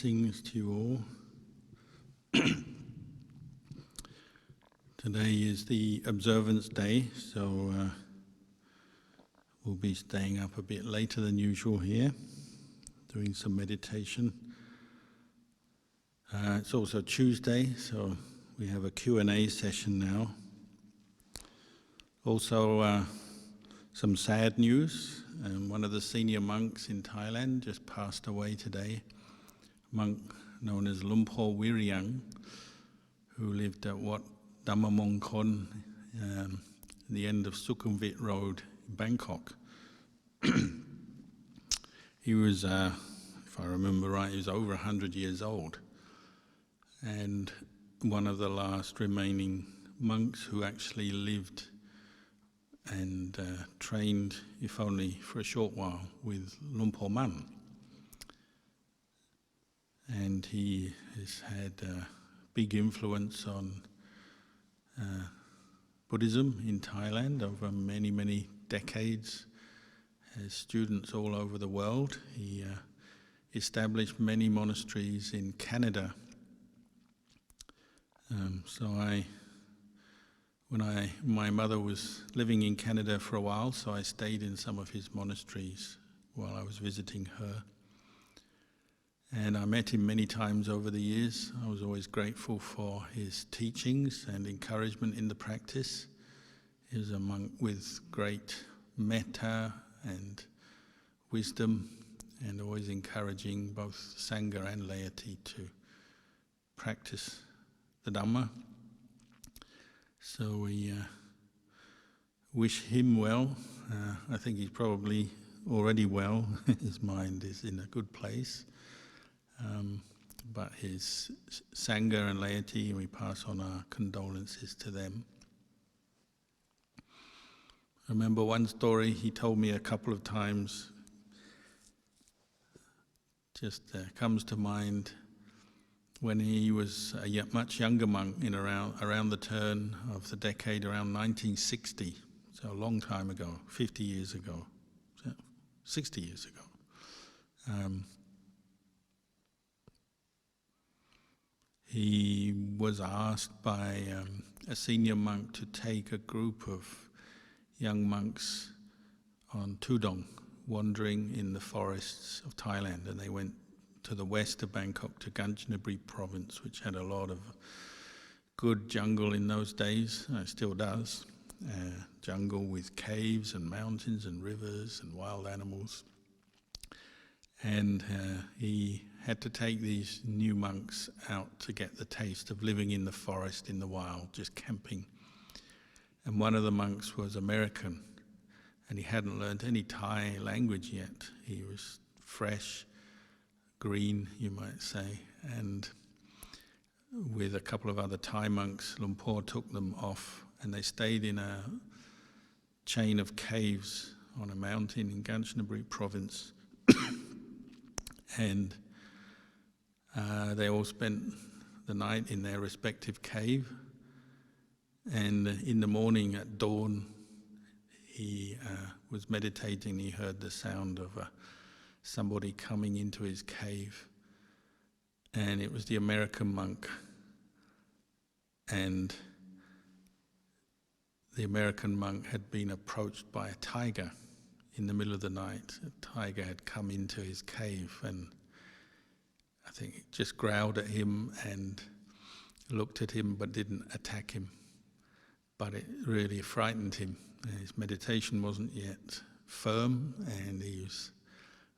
Blessings to you all. Today is the observance day, so we'll be staying up a bit later than usual here, doing some meditation. It's also Tuesday, so we have a Q&A session now. Also, some sad news. One of the senior monks in Thailand just passed away today. A monk known as Lumpur Wiryang, who lived at Wat Dhamma Question the end of Sukhumvit Road in Bangkok. He was, if I remember right, he was over 100 years old, and one of the last remaining monks who actually lived and trained, if only for a short while, with Lumpur Man. And he has had a big influence on Buddhism in Thailand over many, many decades. Has students all over the world. He established many monasteries in Canada. My mother was living in Canada for a while, so I stayed in some of his monasteries while I was visiting her. And I met him many times over the years. I was always grateful for his teachings and encouragement in the practice. He was a monk with great metta and wisdom, and always encouraging both Sangha and laity to practice the Dhamma. So we wish him well. I think he's probably already well. His mind is in a good place. But his Sangha and laity, we pass on our condolences to them. I remember one story he told me a couple of times, just comes to mind. When he was a much younger monk, around the turn of the decade, around 1960, so a long time ago, 50 years ago, 60 years ago. He was asked by a senior monk to take a group of young monks on Tudong, wandering in the forests of Thailand, and they went to the west of Bangkok, to Kanchanaburi province, which had a lot of good jungle in those days. It still does. Jungle with caves and mountains and rivers and wild animals. And he had to take these new monks out to get the taste of living in the forest, in the wild, just camping. And one of the monks was American, and he hadn't learned any Thai language yet. He was fresh, green, you might say, and with a couple of other Thai monks, Lumpur took them off, and they stayed in a chain of caves on a mountain in Kanchanaburi province. And they all spent the night in their respective cave, and in the morning at dawn, he was meditating. He heard the sound of somebody coming into his cave, and it was the American monk. And the American monk had been approached by a tiger in the middle of the night. A tiger had come into his cave, and I think it just growled at him and looked at him but didn't attack him. But it really frightened him. His meditation wasn't yet firm, and he was,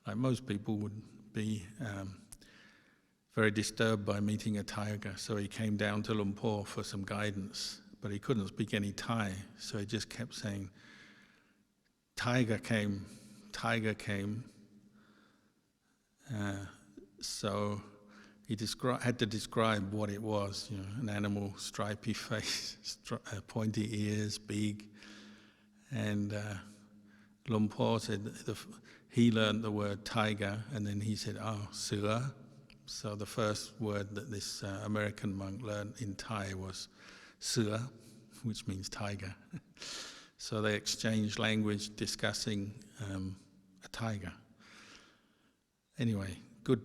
like most people would be, very disturbed by meeting a tiger. So he came down to Lumpur for some guidance, but he couldn't speak any Thai, so he just kept saying, "Tiger came, tiger came." So he had to describe what it was, an animal, stripy face, pointy ears, big. And Lumpur said he learned the word tiger, and then he said, "Sura." So the first word that this American monk learned in Thai was Sura, which means tiger. So they exchanged language discussing a tiger. Anyway, good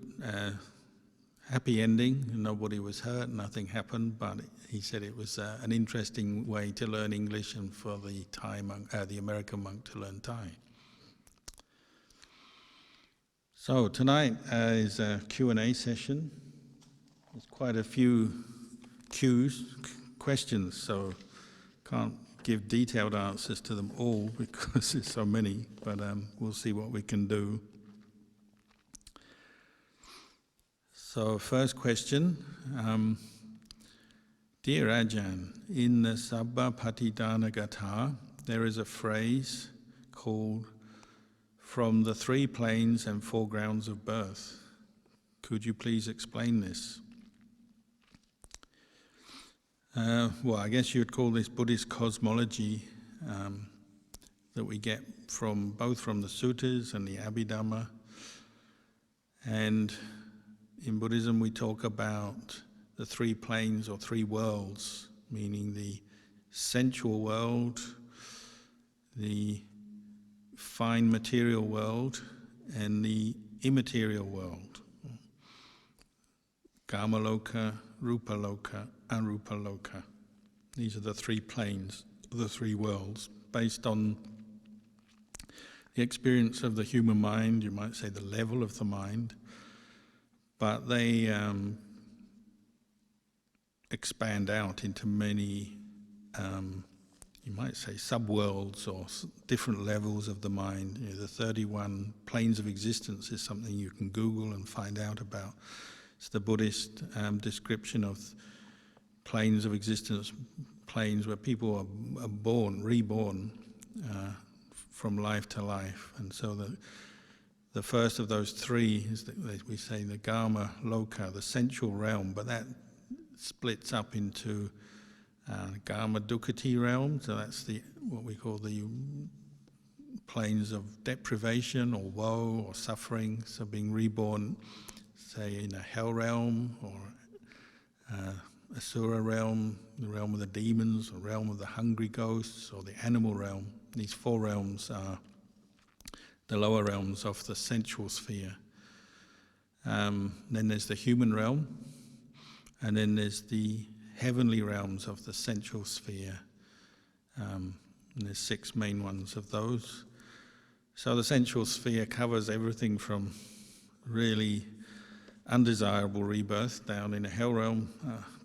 happy ending. Nobody was hurt, nothing happened, but he said it was an interesting way to learn English and for the Thai monk, the American monk to learn Thai. So tonight is a Q&A session. There's quite a few questions, so can't give detailed answers to them all because there's so many, but we'll see what we can do. So first question, Dear Ajahn, in the Sabba Patidana Gatha, there is a phrase called from the 3 planes and 4 grounds of birth. Could you please explain this? Well, I guess you'd call this Buddhist cosmology that we get from both from the suttas and the Abhidhamma. And in Buddhism we talk about the 3 planes or 3 worlds, meaning the sensual world, the fine material world, and the immaterial world. Kamaloka, Rupaloka, Arupaloka. These are the 3 planes, the 3 worlds, based on the experience of the human mind, you might say the level of the mind, but they expand out into many, you might say, subworlds or different levels of the mind. The 31 planes of existence is something you can Google and find out about. It's the Buddhist description of planes of existence, planes where people are born, reborn from life to life. And so the first of those 3 is, we say, the Gama Loka, the sensual realm, but that splits up into Gama Dukkati realm, so that's what we call the planes of deprivation or woe or suffering, so being reborn, say, in a hell realm or Asura realm, the realm of the demons, or realm of the hungry ghosts, or the animal realm. These 4 realms are the lower realms of the sensual sphere. Then there's the human realm, and then there's the heavenly realms of the sensual sphere. And there's 6 main ones of those. So the sensual sphere covers everything from really undesirable rebirth down in a hell realm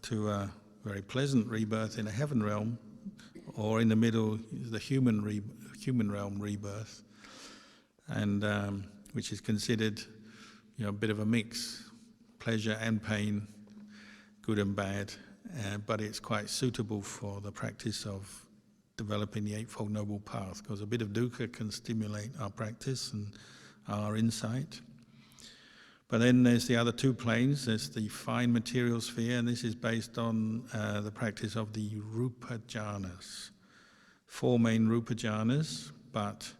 to a very pleasant rebirth in a heaven realm, or in the middle is the human realm rebirth, and which is considered, a bit of a mix, pleasure and pain, good and bad, but it's quite suitable for the practice of developing the Eightfold Noble Path, because a bit of dukkha can stimulate our practice and our insight. But then there's the other 2 planes. There's the fine material sphere, and this is based on the practice of the Rupa jhanas. 4 main Rupa jhanas, but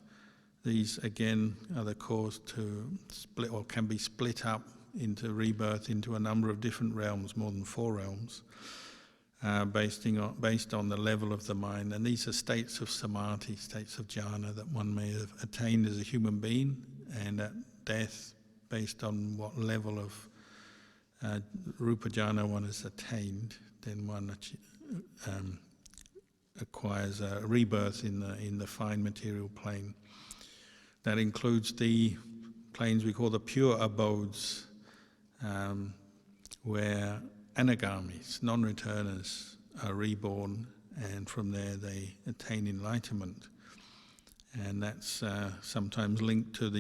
these again are the cause to split, or can be split up into rebirth into a number of different realms, more than 4 realms, based on the level of the mind. And these are states of samadhi, states of jhana that one may have attained as a human being, and at death, based on what level of Rupa jhana one has attained, then one acquires a rebirth in the fine material plane. That includes the planes we call the pure abodes, where anagamis, non-returners, are reborn, and from there they attain enlightenment. And that's sometimes linked to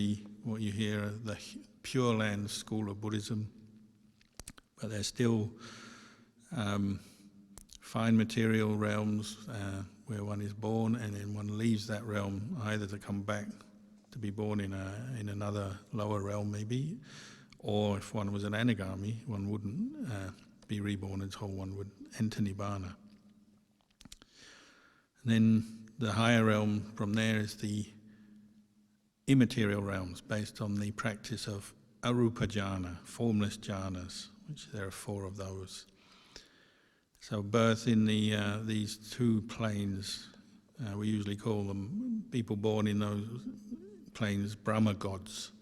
what you hear, the Pure Land school of Buddhism. But there's still fine material realms where one is born, and then one leaves that realm either to come back to be born in another lower realm maybe, or if one was an anagami, one wouldn't be reborn until one would enter Nibbana. And then the higher realm from there is the immaterial realms, based on the practice of arupa jhana, formless jhanas, which there are 4 of those. So birth in these 2 planes, we usually call them, people born in those planes, Brahma gods,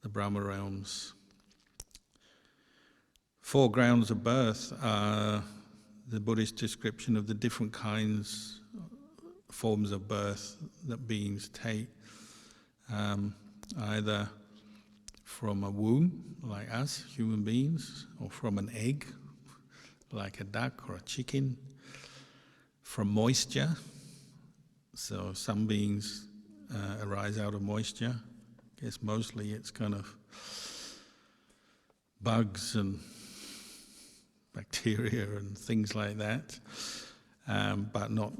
the Brahma realms. 4 grounds of birth are the Buddhist description of the different kinds, forms of birth that beings take, either from a womb, like us, human beings, or from an egg, like a duck or a chicken, from moisture. So some beings arise out of moisture. I guess mostly it's kind of bugs and bacteria and things like that, but not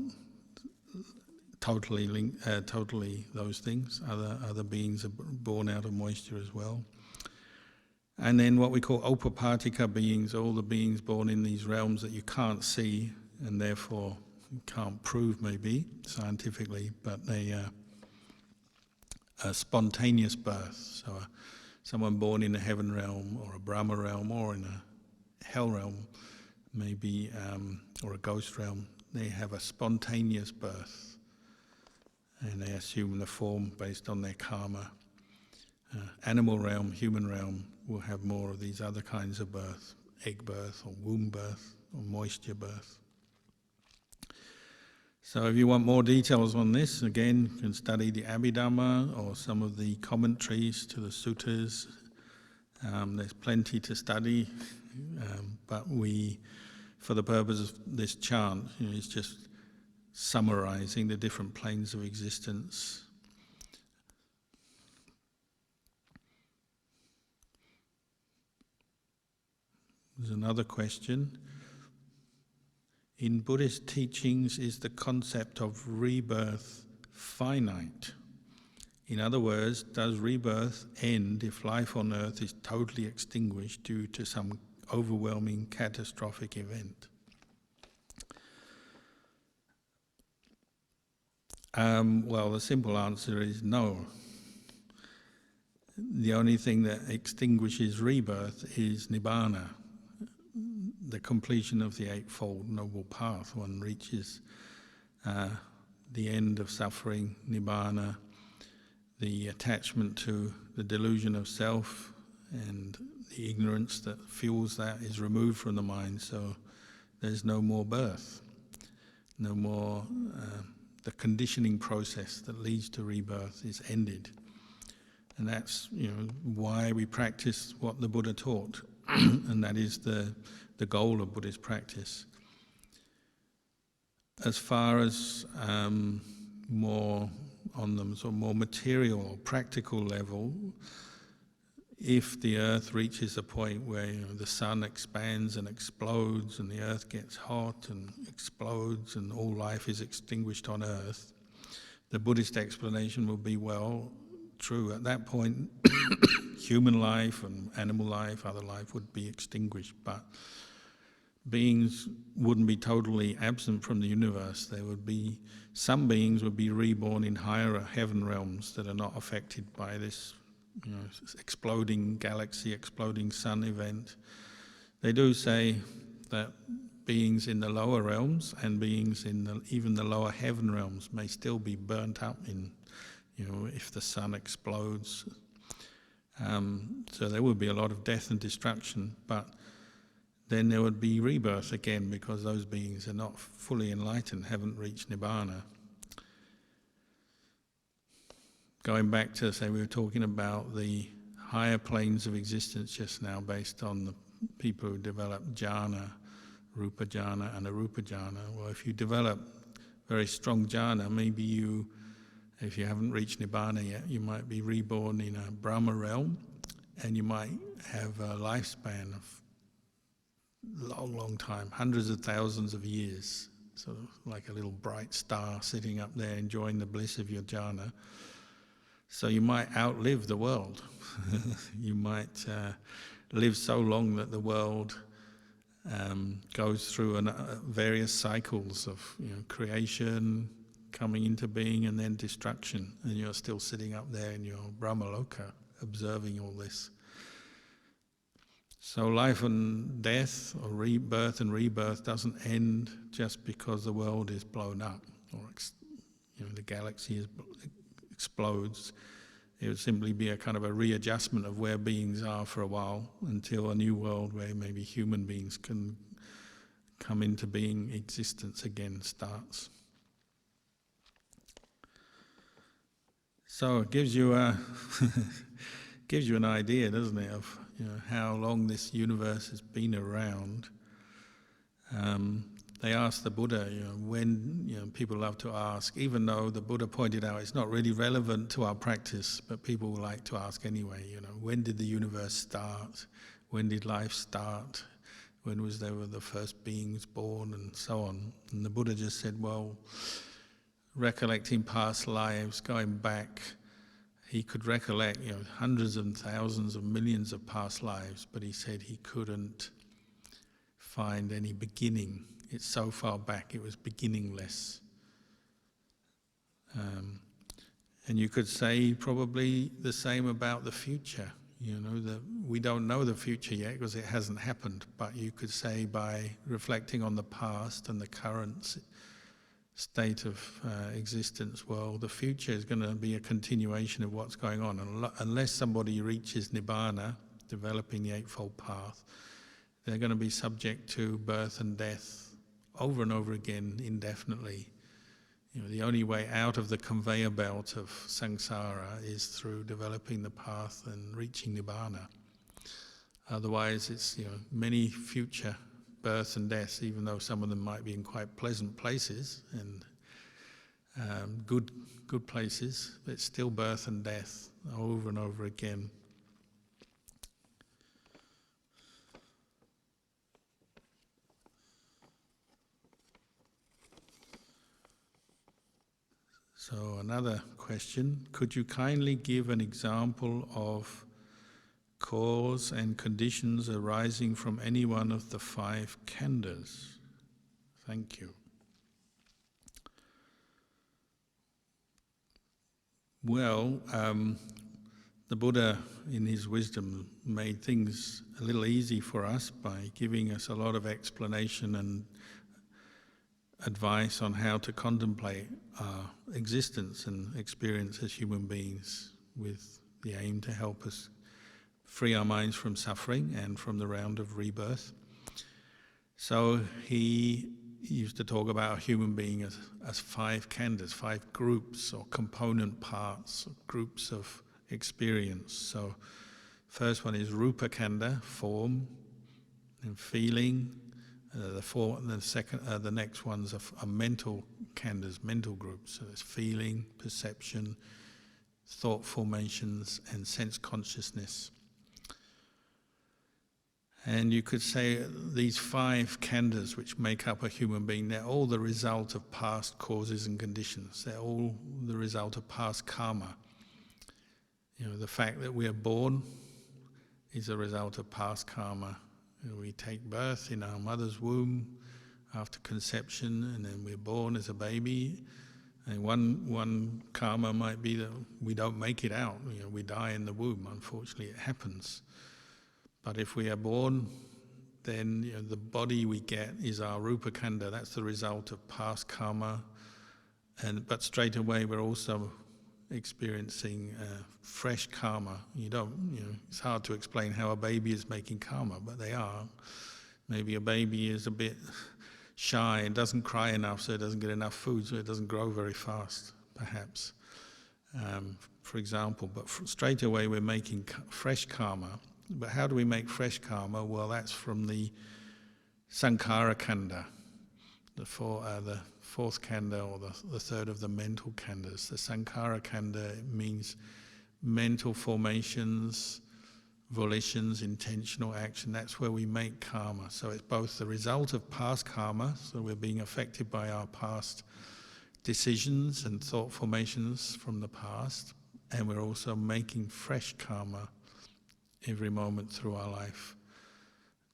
totally those things. Other beings are born out of moisture as well. And then what we call Upapatika beings, all the beings born in these realms that you can't see and therefore you can't prove maybe scientifically, but they are spontaneous birth. So someone born in a heaven realm or a Brahma realm or in a hell realm, maybe, or a ghost realm, they have a spontaneous birth and they assume the form based on their karma. Animal realm, human realm will have more of these other kinds of birth, egg birth or womb birth or moisture birth. So if you want more details on this, again, you can study the Abhidhamma or some of the commentaries to the suttas. There's plenty to study, but we, for the purpose of this chant, it's just summarizing the different planes of existence. There's another question. In Buddhist teachings, is the concept of rebirth finite? In other words, does rebirth end if life on earth is totally extinguished due to some overwhelming catastrophic event? Well, the simple answer is no. The only thing that extinguishes rebirth is nibbana, the completion of the Eightfold Noble Path. One reaches the end of suffering, nibbana. The attachment to the delusion of self and the ignorance that fuels that is removed from the mind, so there's no more birth, no more, the conditioning process that leads to rebirth is ended. And that's why we practice what the Buddha taught, and that is the goal of Buddhist practice. As far as more on the sort of more material or practical level, if the earth reaches a point where the sun expands and explodes and the earth gets hot and explodes and all life is extinguished on earth, the Buddhist explanation will be, well, true, at that point human life and animal life, other life would be extinguished, but beings wouldn't be totally absent from the universe. There would be, some beings would be reborn in higher heaven realms that are not affected by this exploding galaxy, exploding sun event. They do say that beings in the lower realms and beings in even the lower heaven realms may still be burnt up in, if the sun explodes. So there would be a lot of death and destruction, but then there would be rebirth again because those beings are not fully enlightened, haven't reached nibbana. Going back to, say, we were talking about the higher planes of existence just now based on the people who develop jhana, rupa jhana and arupa jhana. Well, if you develop very strong jhana, maybe you, if you haven't reached nibbana yet, you might be reborn in a Brahma realm and you might have a lifespan of long time, hundreds of thousands of years, sort of like a little bright star sitting up there enjoying the bliss of your jhana. So you might outlive the world. You might live so long that the world goes through various cycles of creation, coming into being, and then destruction, and you're still sitting up there in your Brahmaloka observing all this. So life and death, or rebirth and rebirth, doesn't end just because the world is blown up or the galaxy explodes. It would simply be a kind of a readjustment of where beings are for a while until a new world where maybe human beings can come into being, existence again starts. So it gives you gives you an idea, doesn't it, of how long this universe has been around. They asked the Buddha, when people love to ask, even though the Buddha pointed out it's not really relevant to our practice, but people like to ask anyway. When did the universe start? When did life start? When was there the first beings born, and so on? And the Buddha just said, well, recollecting past lives, going back, he could recollect hundreds and thousands of millions of past lives, but he said he couldn't find any beginning. It's so far back, it was beginningless. And you could say probably the same about the future. That we don't know the future yet because it hasn't happened, but you could say by reflecting on the past and the current state of existence, well, the future is going to be a continuation of what's going on. And unless somebody reaches Nibbana, developing the Eightfold Path, they're going to be subject to birth and death over and over again indefinitely. The only way out of the conveyor belt of samsara is through developing the path and reaching Nibbana. Otherwise, it's many future births and deaths, even though some of them might be in quite pleasant places and good places, but it's still birth and death over and over again. So another question, could you kindly give an example of cause and conditions arising from any one of the 5 khandhas? Thank you. Well, the Buddha in his wisdom made things a little easy for us by giving us a lot of explanation and advice on how to contemplate our existence and experience as human beings, with the aim to help us free our minds from suffering and from the round of rebirth. So he used to talk about a human being as 5 khandhas, 5 groups or component parts, groups of experience. So first one is rupa khandha, form and feeling. The next ones are mental khandhas, mental groups. So there's feeling, perception, thought formations, and sense consciousness. And you could say these 5 khandhas which make up a human being, they're all the result of past causes and conditions. They're all the result of past karma. The fact that we are born is a result of past karma. We take birth in our mother's womb after conception, and then we're born as a baby. And one karma might be that we don't make it out. We die in the womb. Unfortunately, it happens. But if we are born, then the body we get is our rupa khandha. That's the result of past karma. But straight away, we're also experiencing fresh karma. It's hard to explain how a baby is making karma, but they are. Maybe a baby is a bit shy and doesn't cry enough, so it doesn't get enough food, so it doesn't grow very fast, perhaps, for example. But straight away we're making fresh karma. But how do we make fresh karma? Well, that's from the sankhara khandha, the 4th khandha, or the 3rd of the mental khandhas. The sankhara khandha means mental formations, volitions, intentional action. That's where we make karma. So it's both the result of past karma, so we're being affected by our past decisions and thought formations from the past, and we're also making fresh karma every moment through our life.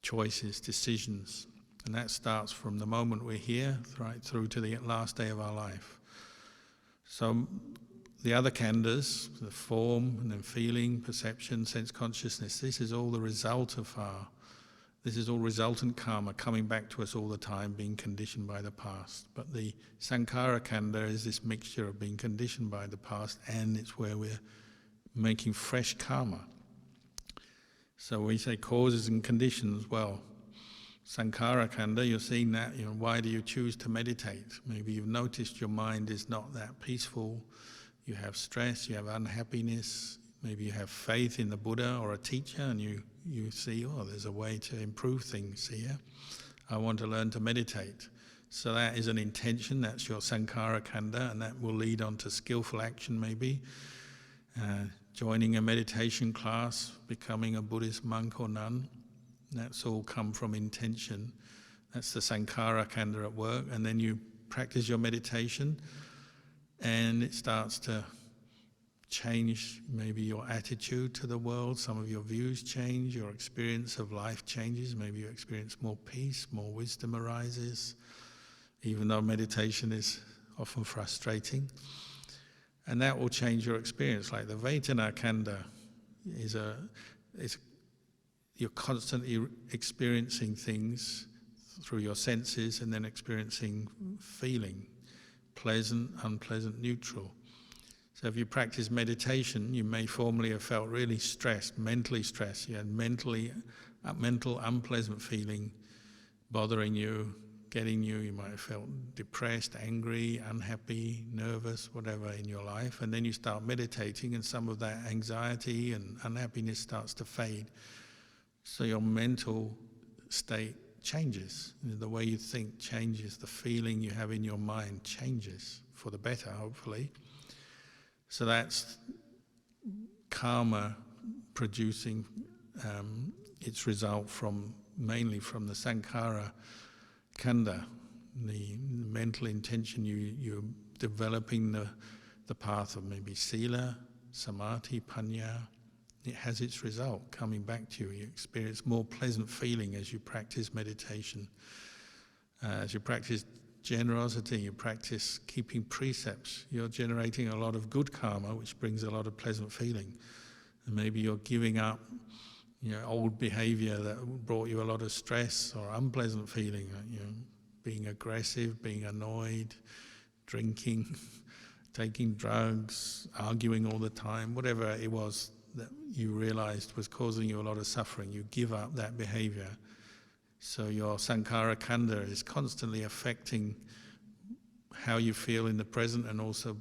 Choices, decisions. And that starts from the moment we're here right through to the last day of our life. So the other khandhas, the form and then feeling, perception, sense consciousness, this is all the result of this is all resultant karma coming back to us all the time, being conditioned by the past. But the sankhara khandha is this mixture of being conditioned by the past, and it's where we're making fresh karma. So we say causes and conditions. Well, Sankhara Khandha, you're seeing that, why do you choose to meditate? Maybe you've noticed your mind is not that peaceful. You have stress, you have unhappiness. Maybe you have faith in the Buddha or a teacher, and you see, there's a way to improve things here. I want to learn to meditate. So that is an intention, that's your Sankhara Khandha, and that will lead on to skillful action maybe. Joining a meditation class, becoming a Buddhist monk or nun. That's all come from intention. That's the Sankhara Khandha at work. And then you practice your meditation and it starts to change maybe your attitude to the world. Some of your views change, your experience of life changes. Maybe you experience more peace, more wisdom arises, even though meditation is often frustrating. And that will change your experience. Like the Vedana Khandha is you're constantly experiencing things through your senses and then experiencing feeling, pleasant, unpleasant, neutral. So if you practice meditation, you may formerly have felt really stressed, mentally stressed. You had mental unpleasant feeling bothering you, getting you. You might have felt depressed, angry, unhappy, nervous, whatever in your life. And then you start meditating and some of that anxiety and unhappiness starts to fade. So your mental state changes. The way you think changes. The feeling you have in your mind changes for the better, hopefully. So that's karma producing its result mainly from the Sankhara Khandha, the mental intention you're developing the path of maybe sila, samadhi, panya. It has its result coming back to you. You experience more pleasant feeling as you practice meditation. As you practice generosity, you practice keeping precepts. You're generating a lot of good karma, which brings a lot of pleasant feeling. And maybe you're giving up old behavior that brought you a lot of stress or unpleasant feeling. Being aggressive, being annoyed, drinking, taking drugs, arguing all the time, whatever it was that you realized was causing you a lot of suffering. You give up that behavior. So your Sankhara Khandha is constantly affecting how you feel in the present and also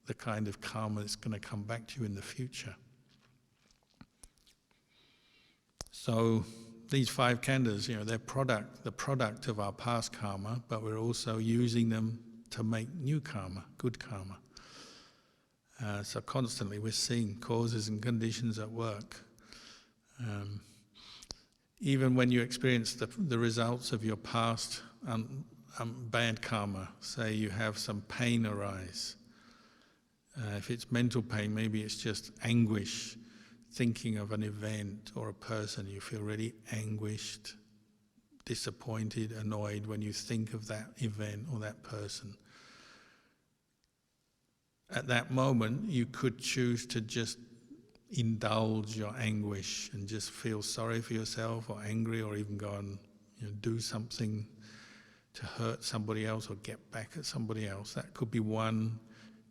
the kind of karma that's going to come back to you in the future. So these 5 khandhas, they're the product of our past karma, but we're also using them to make new karma, good karma. So constantly we're seeing causes and conditions at work. Even when you experience the results of your past bad karma, say you have some pain arise. If it's mental pain, maybe it's just anguish, thinking of an event or a person. You feel really anguished, disappointed, annoyed when you think of that event or that person. At that moment, you could choose to just indulge your anguish and just feel sorry for yourself or angry, or even go and do something to hurt somebody else or get back at somebody else. That could be one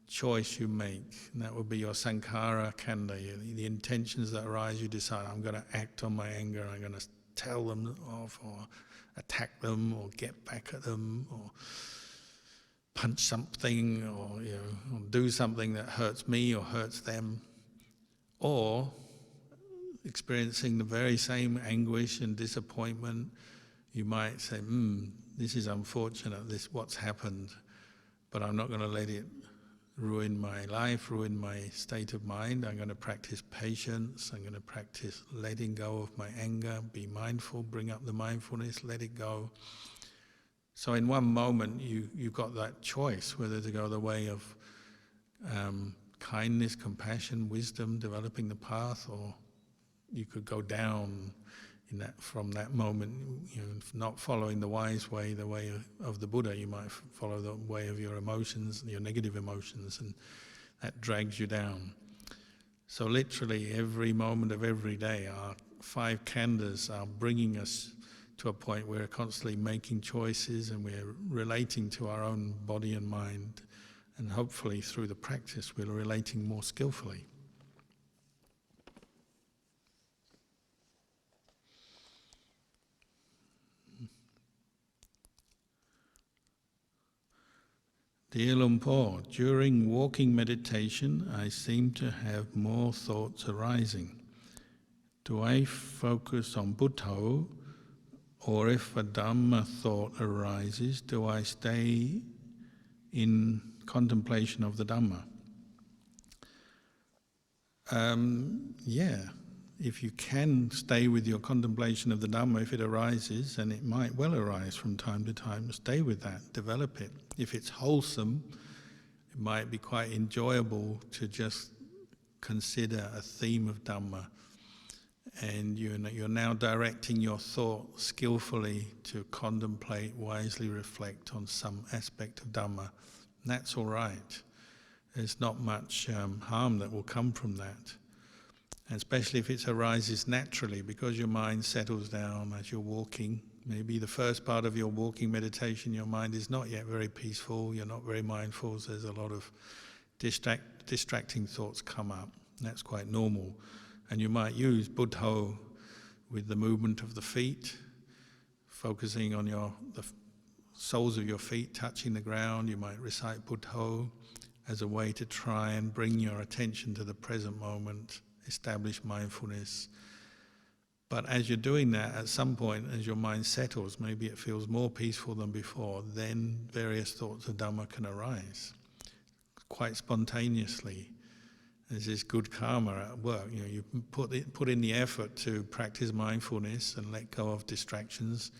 choice you make, and that would be your Sankhara Khandha. The intentions that arise, you decide, I'm going to act on my anger, I'm going to tell them off or attack them or get back at them or punch something or do something that hurts me or hurts them. Or experiencing the very same anguish and disappointment, you might say, this is unfortunate, what's happened, but I'm not going to let it ruin my life, ruin my state of mind. I'm going to practice patience, I'm going to practice letting go of my anger, be mindful, bring up the mindfulness, let it go. So in one moment you've got that choice whether to go the way of kindness, compassion, wisdom, developing the path, or you could go down from that moment, not following the wise way, the way of the Buddha. You might follow the way of your emotions, your negative emotions, and that drags you down. So literally every moment of every day, our 5 khandhas are bringing us to a point where we're constantly making choices and we're relating to our own body and mind. And hopefully through the practice we're relating more skillfully. Dear Luang Por, during walking meditation, I seem to have more thoughts arising. Do I focus on Buddha, or if a Dhamma thought arises, do I stay in contemplation of the Dhamma? Yeah, if you can stay with your contemplation of the Dhamma, if it arises, and it might well arise from time to time, stay with that, develop it. If it's wholesome, it might be quite enjoyable to just consider a theme of Dhamma, and you're now directing your thought skillfully to contemplate, wisely reflect on some aspect of Dhamma. And that's all right. There's not much harm that will come from that. And especially if it arises naturally, because your mind settles down as you're walking. Maybe the first part of your walking meditation, your mind is not yet very peaceful, you're not very mindful, so there's a lot of distracting thoughts come up. That's quite normal. And you might use Buddha with the movement of the feet, focusing on the soles of your feet touching the ground. You might recite Buddha as a way to try and bring your attention to the present moment, establish mindfulness. But as you're doing that, at some point, as your mind settles, maybe it feels more peaceful than before, then various thoughts of Dhamma can arise quite spontaneously. There's this good karma at work. You put in the effort to practice mindfulness and let go of distractions.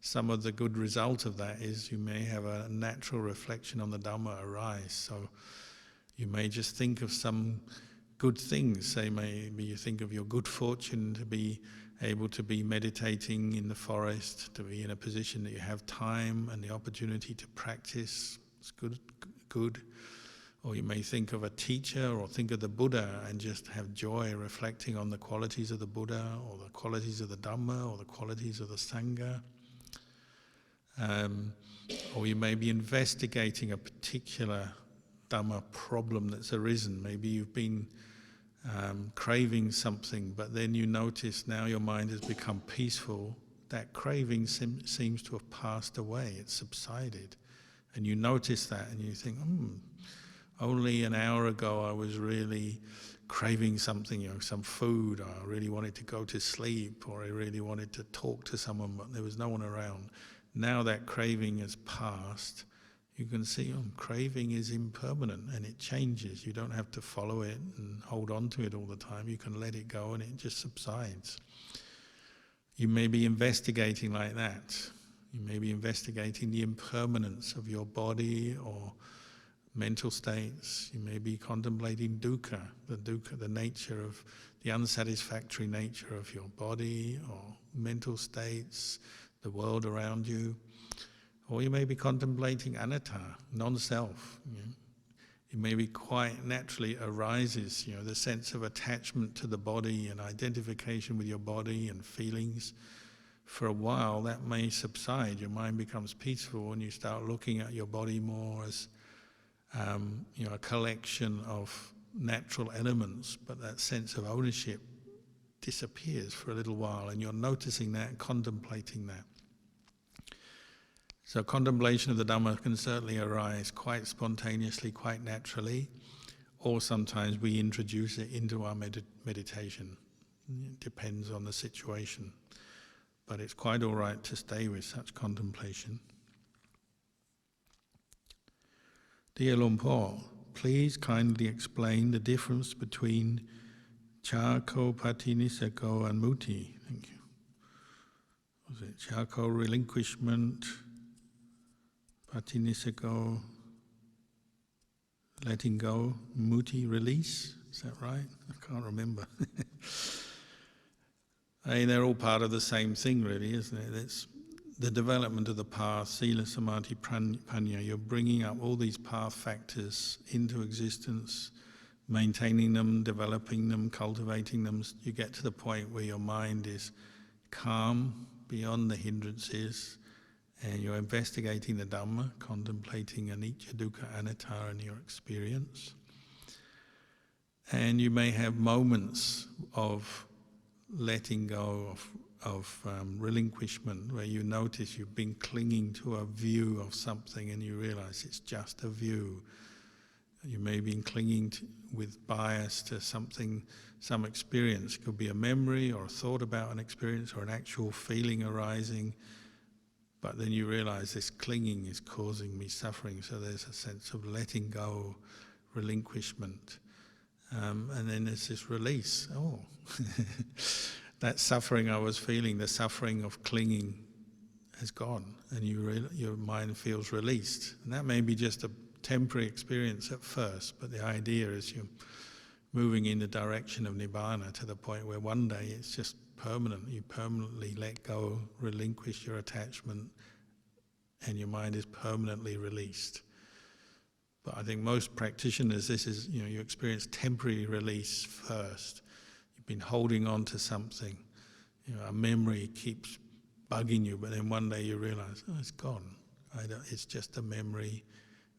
Some of the good result of that is you may have a natural reflection on the Dhamma arise. So you may just think of some good things. Say maybe you think of your good fortune to be able to be meditating in the forest, to be in a position that you have time and the opportunity to practice. It's good. Or you may think of a teacher or think of the Buddha and just have joy reflecting on the qualities of the Buddha or the qualities of the Dhamma or the qualities of the Sangha. Or you may be investigating a particular Dhamma problem that's arisen. Maybe you've been craving something, but then you notice now your mind has become peaceful. That craving seems to have passed away, it's subsided. And you notice that and you think, only an hour ago I was really craving something, some food, or I really wanted to go to sleep, or I really wanted to talk to someone, but there was no one around. Now that craving has passed, you can see craving is impermanent and it changes. You don't have to follow it and hold on to it all the time. You can let it go and it just subsides. You may be investigating like that. You may be investigating the impermanence of your body or mental states. You may be contemplating dukkha, the nature of the unsatisfactory nature of your body or mental states, the world around you. Or you may be contemplating anatta, non-self. It may be quite naturally arises, the sense of attachment to the body and identification with your body and feelings. For a while that may subside, your mind becomes peaceful and you start looking at your body more as a collection of natural elements, but that sense of ownership disappears for a little while and you're noticing that and contemplating that. So contemplation of the Dhamma can certainly arise quite spontaneously, quite naturally, or sometimes we introduce it into our meditation. It depends on the situation. But it's quite all right to stay with such contemplation. Dear Luang Por, please kindly explain the difference between Chako, Patinisako and Muti. Thank you. Was it Chako, relinquishment, Patinisako, letting go, Muti, release? Is that right? I can't remember. They're all part of the same thing really, isn't it? It's the development of the path, Sila, Samadhi, Panya. You're bringing up all these path factors into existence, maintaining them, developing them, cultivating them. You get to the point where your mind is calm, beyond the hindrances, and you're investigating the Dhamma, contemplating anicca, dukkha, anatta in your experience. And you may have moments of letting go relinquishment, where you notice you've been clinging to a view of something and you realize it's just a view. You may have been clinging with bias to something, some experience. It could be a memory or a thought about an experience or an actual feeling arising, but then you realize this clinging is causing me suffering, so there's a sense of letting go, relinquishment. And then there's this release. Oh, that suffering I was feeling, the suffering of clinging, has gone, and your mind feels released. And that may be just a temporary experience at first, but the idea is you're moving in the direction of Nibbana to the point where one day it's just permanent. You permanently let go, relinquish your attachment, and your mind is permanently released. But I think most practitioners, this is, you experience temporary release first. You've been holding on to something. A memory keeps bugging you, but then one day you realize, oh, it's gone. It's just a memory.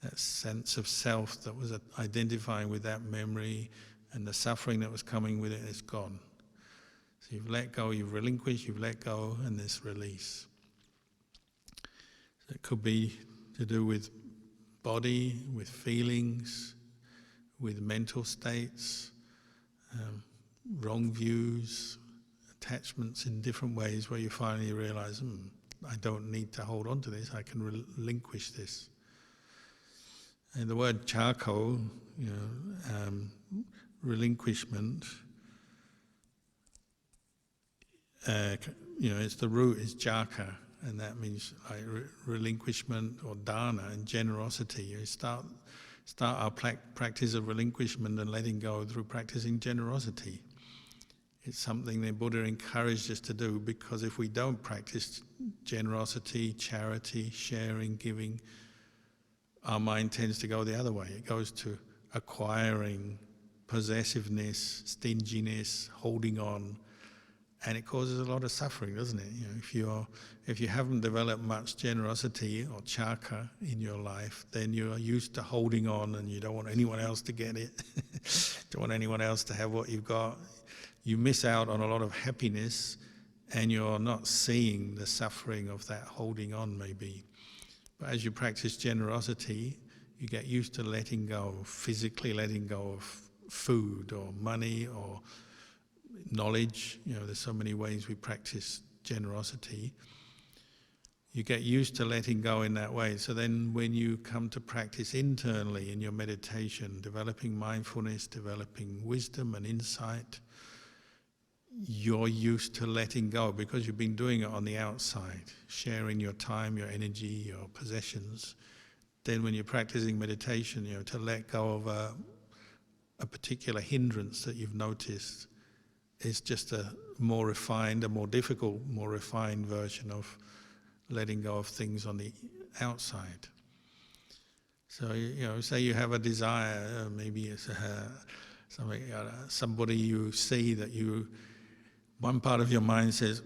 That sense of self that was identifying with that memory and the suffering that was coming with it is gone. So you've let go, you've relinquished, you've let go, and this release. So it could be to do with body, with feelings, with mental states, wrong views, attachments in different ways where you finally realize, I don't need to hold on to this, I can relinquish this. And the word charcoal, relinquishment, it's the root is jaka, and that means like relinquishment or dana and generosity. You start our practice of relinquishment and letting go through practicing generosity. It's something the Buddha encouraged us to do, because if we don't practice generosity, charity, sharing, giving, our mind tends to go the other way. It goes to acquiring, possessiveness, stinginess, holding on, and it causes a lot of suffering, doesn't it? If you haven't developed much generosity or chaka in your life, then you're used to holding on, and you don't want anyone else to get it. Don't want anyone else to have what you've got. You miss out on a lot of happiness, and you're not seeing the suffering of that holding on, maybe. But as you practice generosity, you get used to letting go, physically letting go of food or money or knowledge. There's so many ways we practice generosity. You get used to letting go in that way. So then when you come to practice internally in your meditation, developing mindfulness, developing wisdom and insight, you're used to letting go because you've been doing it on the outside, sharing your time, your energy, your possessions. Then when you're practicing meditation, to let go of a particular hindrance that you've noticed is just a more refined, a more difficult, more refined version of letting go of things on the outside. So, say you have a desire, maybe it's somebody you see that one part of your mind says,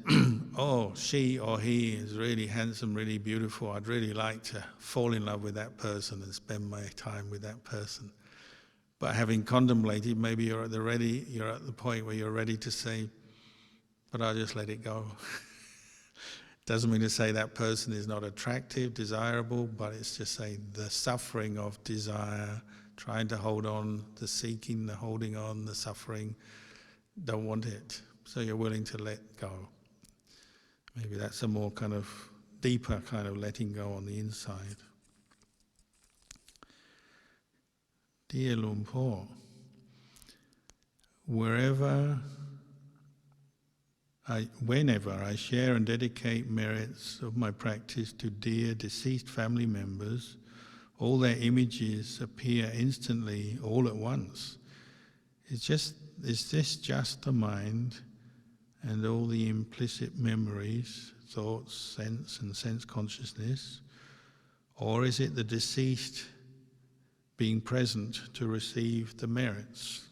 oh, she or he is really handsome, really beautiful. I'd really like to fall in love with that person and spend my time with that person. But having contemplated, maybe you're at the point where you're ready to say, but I'll just let it go. Doesn't mean to say that person is not attractive, desirable, but it's just saying the suffering of desire, trying to hold on, the seeking, the holding on, the suffering, don't want it. So you're willing to let go. Maybe that's a more kind of deeper kind of letting go on the inside. Dear Luang Por, whenever I share and dedicate merits of my practice to dear deceased family members, all their images appear instantly, all at once. Is this just the mind and all the implicit memories, thoughts, sense and sense consciousness? Or is it the deceased being present to receive the merits?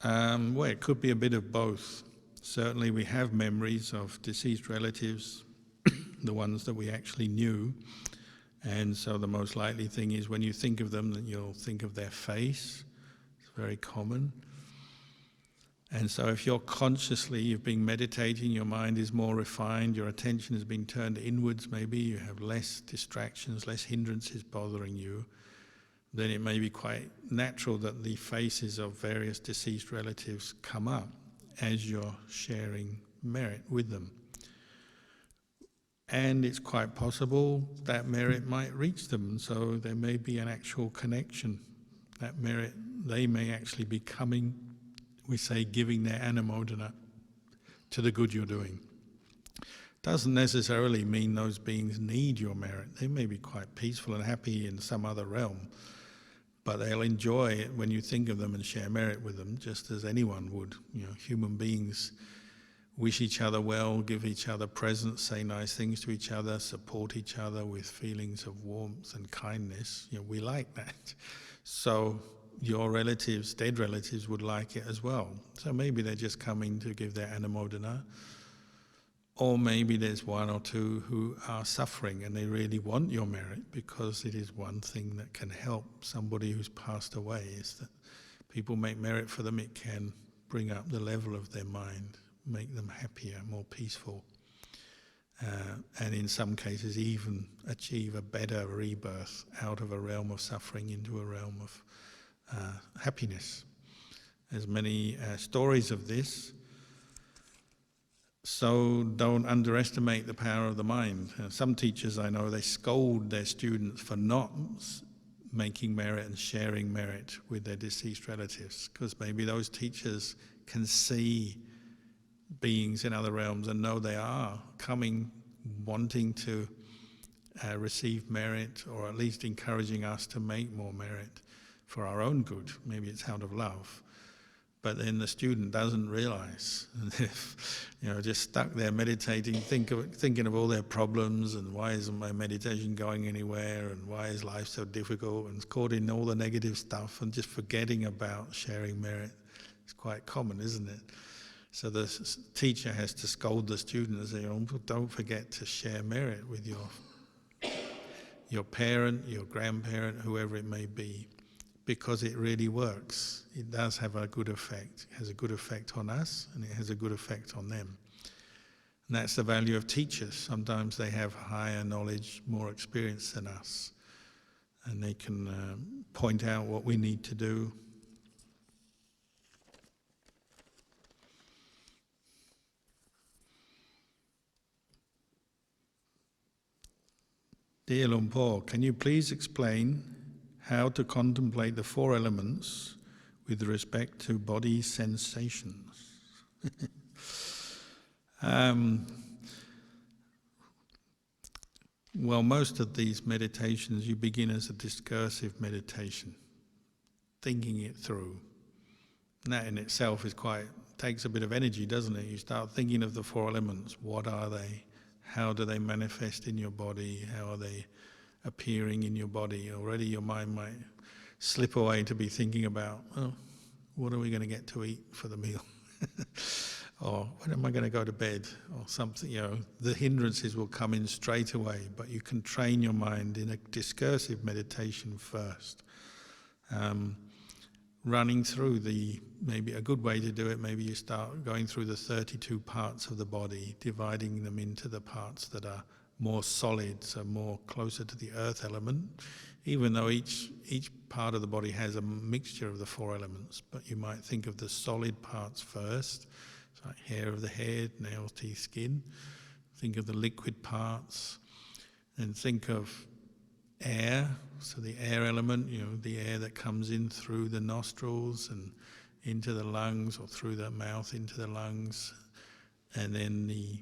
Well, it could be a bit of both. Certainly we have memories of deceased relatives, the ones that we actually knew, and so the most likely thing is when you think of them, that you'll think of their face. It's very common. And so if you've been meditating, your mind is more refined, your attention has been turned inwards maybe, you have less distractions, less hindrances bothering you, then it may be quite natural that the faces of various deceased relatives come up as you're sharing merit with them. And it's quite possible that merit might reach them, so there may be an actual connection. That merit, they may actually be coming, we say, giving their anumodana to the good you're doing. Doesn't necessarily mean those beings need your merit. They may be quite peaceful and happy in some other realm, but they'll enjoy it when you think of them and share merit with them, just as anyone would. Human beings wish each other well, give each other presents, say nice things to each other, support each other with feelings of warmth and kindness. We like that. So your relatives, dead relatives, would like it as well. So maybe they're just coming to give their anumodana, or maybe there's one or two who are suffering and they really want your merit, because it is one thing that can help somebody who's passed away, is that people make merit for them. It can bring up the level of their mind, make them happier, more peaceful, and in some cases even achieve a better rebirth out of a realm of suffering into a realm of happiness. There's many stories of this, so don't underestimate the power of the mind. Some teachers I know, they scold their students for not making merit and sharing merit with their deceased relatives, because maybe those teachers can see beings in other realms and know they are coming wanting to receive merit, or at least encouraging us to make more merit for our own good. Maybe it's out of love. But then the student doesn't realize, just stuck there meditating, thinking of all their problems, and why isn't my meditation going anywhere, and why is life so difficult, and caught in all the negative stuff and just forgetting about sharing merit. It's quite common, isn't it? So the teacher has to scold the student and say, don't forget to share merit with your parent, your grandparent, whoever it may be, because it really works. It does have a good effect. It has a good effect on us, and it has a good effect on them. And that's the value of teachers. Sometimes they have higher knowledge, more experience than us, and they can point out what we need to do. Dear Luang Por, can you please explain how to contemplate the four elements with respect to body sensations? Well, most of these meditations, you begin as a discursive meditation, thinking it through. And that in itself takes a bit of energy, doesn't it? You start thinking of the four elements. What are they? How do they manifest in your body? How are they appearing in your body? Already your mind might slip away to be thinking about, what are we going to get to eat for the meal? Or when am I going to go to bed? Or something, the hindrances will come in straight away, but you can train your mind in a discursive meditation first. Running through maybe a good way to do it, maybe you start going through the 32 parts of the body, dividing them into the parts that are more solid, so more closer to the earth element, even though each part of the body has a mixture of the four elements. But you might think of the solid parts first, so like hair of the head, nails, teeth, skin. Think of the liquid parts, and think of air, so the air element, the air that comes in through the nostrils and into the lungs, or through the mouth into the lungs, and then the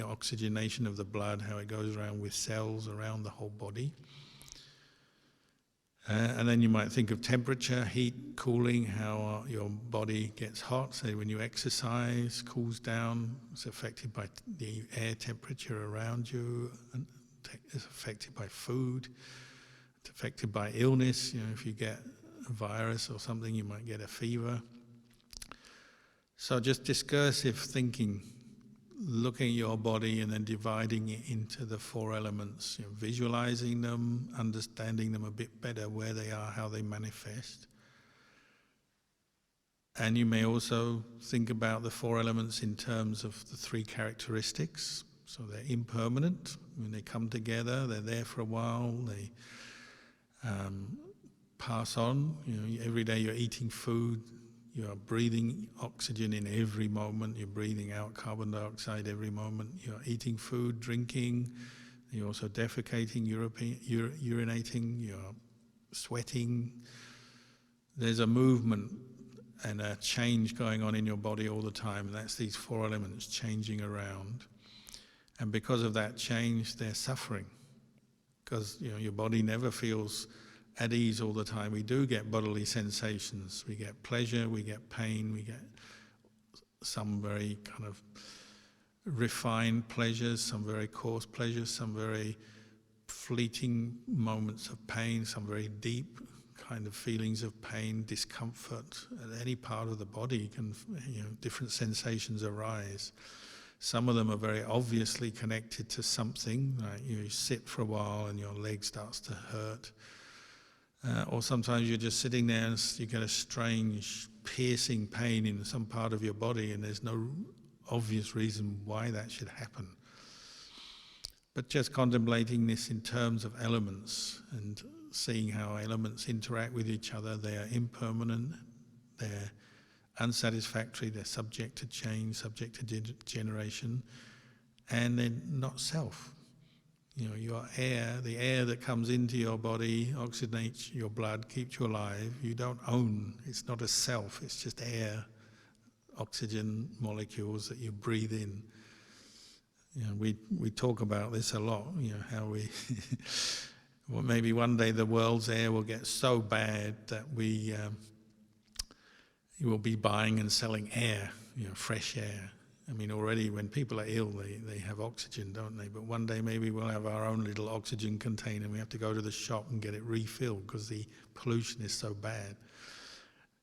oxygenation of the blood, how it goes around with cells around the whole body. And then you might think of temperature, heat, cooling, how your body gets hot. Say when you exercise, cools down, it's affected by the air temperature around you, and it's affected by food, it's affected by illness. If you get a virus or something, you might get a fever. So just discursive thinking, looking at your body and then dividing it into the four elements, visualizing them, understanding them a bit better, where they are, how they manifest. And you may also think about the four elements in terms of the three characteristics. So they're impermanent. When they come together, they're there for a while. They pass on. Every day you're eating food. You are breathing oxygen in every moment. You're breathing out carbon dioxide every moment. You're eating food, drinking. You're also defecating, urinating. You're sweating. There's a movement and a change going on in your body all the time. And that's these four elements changing around. And because of that change, they're suffering. Because your body never feels at ease all the time. We do get bodily sensations. We get pleasure, we get pain, we get some very kind of refined pleasures, some very coarse pleasures, some very fleeting moments of pain, some very deep kind of feelings of pain, discomfort. At any part of the body can, different sensations arise. Some of them are very obviously connected to something, like you sit for a while and your leg starts to hurt. Or sometimes you're just sitting there and you get a strange piercing pain in some part of your body and there's no obvious reason why that should happen. But just contemplating this in terms of elements and seeing how elements interact with each other, they are impermanent, they're unsatisfactory, they're subject to change, subject to generation, and they're not self. Your air, the air that comes into your body, oxygenates your blood, keeps you alive. You don't own, it's not a self, it's just air, oxygen molecules that you breathe in. We talk about this a lot, how we, well, maybe one day the world's air will get so bad that we will be buying and selling air, fresh air. I mean, already when people are ill, they have oxygen, don't they? But one day maybe we'll have our own little oxygen container. We have to go to the shop and get it refilled because the pollution is so bad.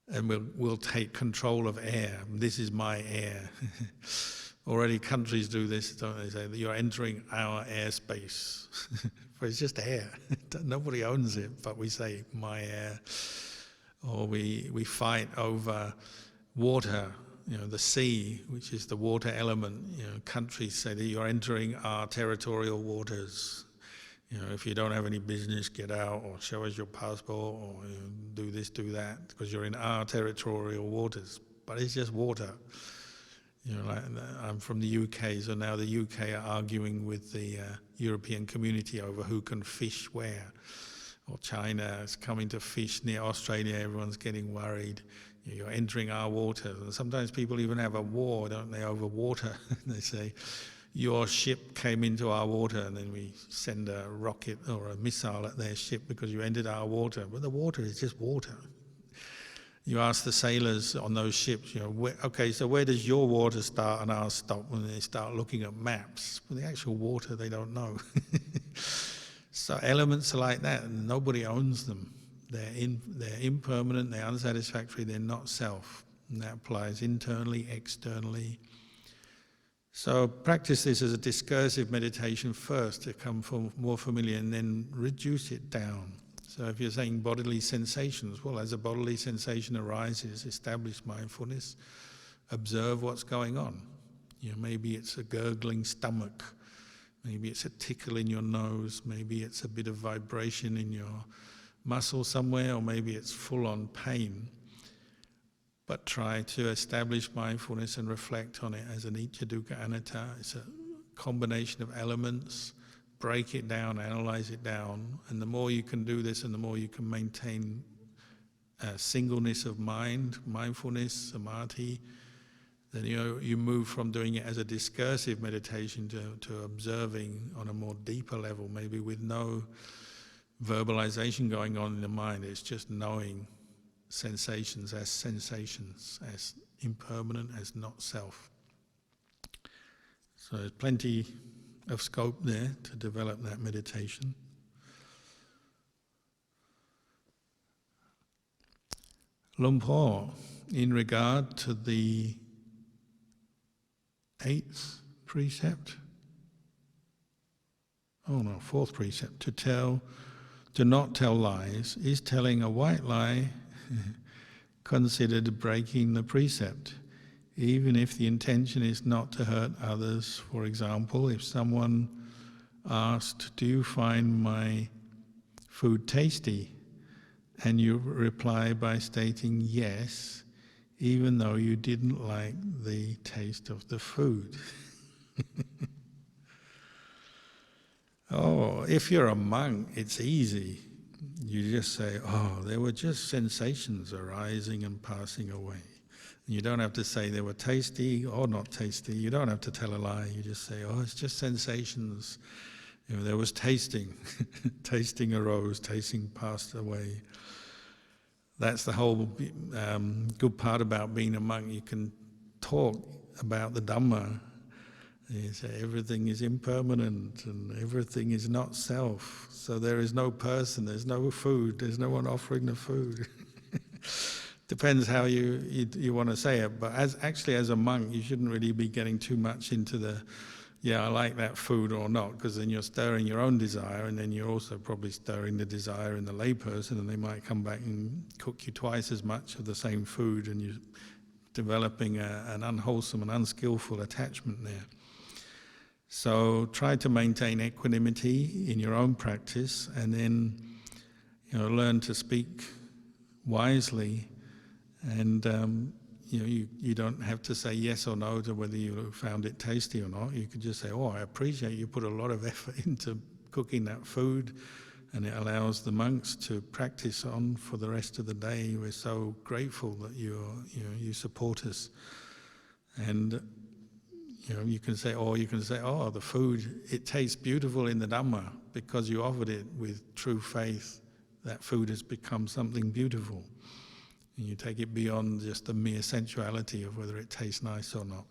And we'll take control of air. This is my air. Already countries do this, don't they? Say that you're entering our airspace. But it's just air. Nobody owns it, but we say, my air. Or we fight over water. The sea, which is the water element, countries say that you're entering our territorial waters. If you don't have any business, get out, or show us your passport, or do this, do that, because you're in our territorial waters. But it's just water. I'm from the UK, so now the UK are arguing with the European community over who can fish where. Or China is coming to fish near Australia, everyone's getting worried. You're entering our waters. And sometimes people even have a war, don't they, over water. They say, your ship came into our water, and then we send a rocket or a missile at their ship because you entered our water. But the water is just water. You ask the sailors on those ships, okay, so where does your water start and ours stop? When they start looking at maps, but the actual water they don't know. So elements are like that, and nobody owns them. They're impermanent, they're unsatisfactory, they're not self. And that applies internally, externally. So practice this as a discursive meditation first to become more familiar, and then reduce it down. So if you're saying bodily sensations, well, as a bodily sensation arises, establish mindfulness, observe what's going on. Maybe it's a gurgling stomach, maybe it's a tickle in your nose, maybe it's a bit of vibration in your muscle somewhere, or maybe it's full-on pain. But try to establish mindfulness and reflect on it as an anicca, dukkha, anatta. It's a combination of elements. Break it down, analyze it down, and the more you can do this and the more you can maintain singleness of mind, mindfulness, samadhi, then you move from doing it as a discursive meditation to observing on a more deeper level, maybe with no verbalization going on in the mind. It's just knowing sensations, as impermanent, as not self. So there's plenty of scope there to develop that meditation. Luang Por, in regard to the 8th precept, fourth precept, to not tell lies, is telling a white lie considered breaking the precept, even if the intention is not to hurt others. For example, if someone asked, "Do you find my food tasty?" and you reply by stating yes, even though you didn't like the taste of the food. Oh, if you're a monk, it's easy. You just say, "Oh, there were just sensations arising and passing away." You don't have to say they were tasty or not tasty. You don't have to tell a lie. You just say, "Oh, it's just sensations. There was tasting." Tasting arose, tasting passed away. That's the whole good part about being a monk. You can talk about the Dhamma. You say everything is impermanent and everything is not self. So there is no person, there's no food, there's no one offering the food. Depends how you want to say it. But as a monk, you shouldn't really be getting too much into the, I like that food or not, because then you're stirring your own desire, and then you're also probably stirring the desire in the layperson, and they might come back and cook you twice as much of the same food, and you're developing an unwholesome and unskillful attachment there. So try to maintain equanimity in your own practice, and then learn to speak wisely, and you don't have to say yes or no to whether you found it tasty or not. You could just say, "Oh, I appreciate you put a lot of effort into cooking that food," and it allows the monks to practice on for the rest of the day. We're so grateful that you support us. And you can say, "Oh, the food, it tastes beautiful in the Dhamma because you offered it with true faith. That food has become something beautiful." And you take it beyond just the mere sensuality of whether it tastes nice or not.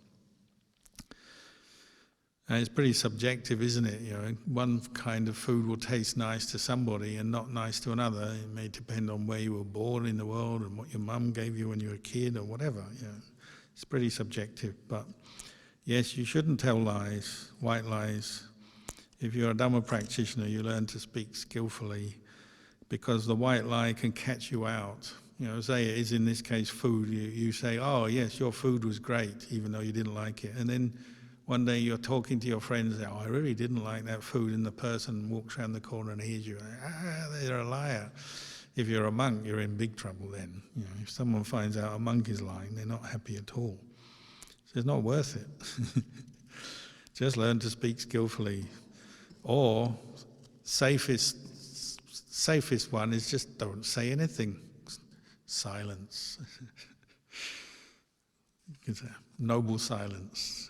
And it's pretty subjective, isn't it? One kind of food will taste nice to somebody and not nice to another. It may depend on where you were born in the world and what your mum gave you when you were a kid or whatever. It's pretty subjective. But yes, you shouldn't tell lies, white lies. If you're a Dhamma practitioner, you learn to speak skillfully, because the white lie can catch you out. Say it is in this case food. You say, "Oh yes, your food was great," even though you didn't like it. And then one day you're talking to your friends, "Oh, I really didn't like that food," and the person walks around the corner and hears you. They're a liar. If you're a monk, you're in big trouble then. If someone finds out a monk is lying, they're not happy at all. So it's not worth it. Just learn to speak skillfully. Or safest one is just don't say anything. Silence. It's a noble silence.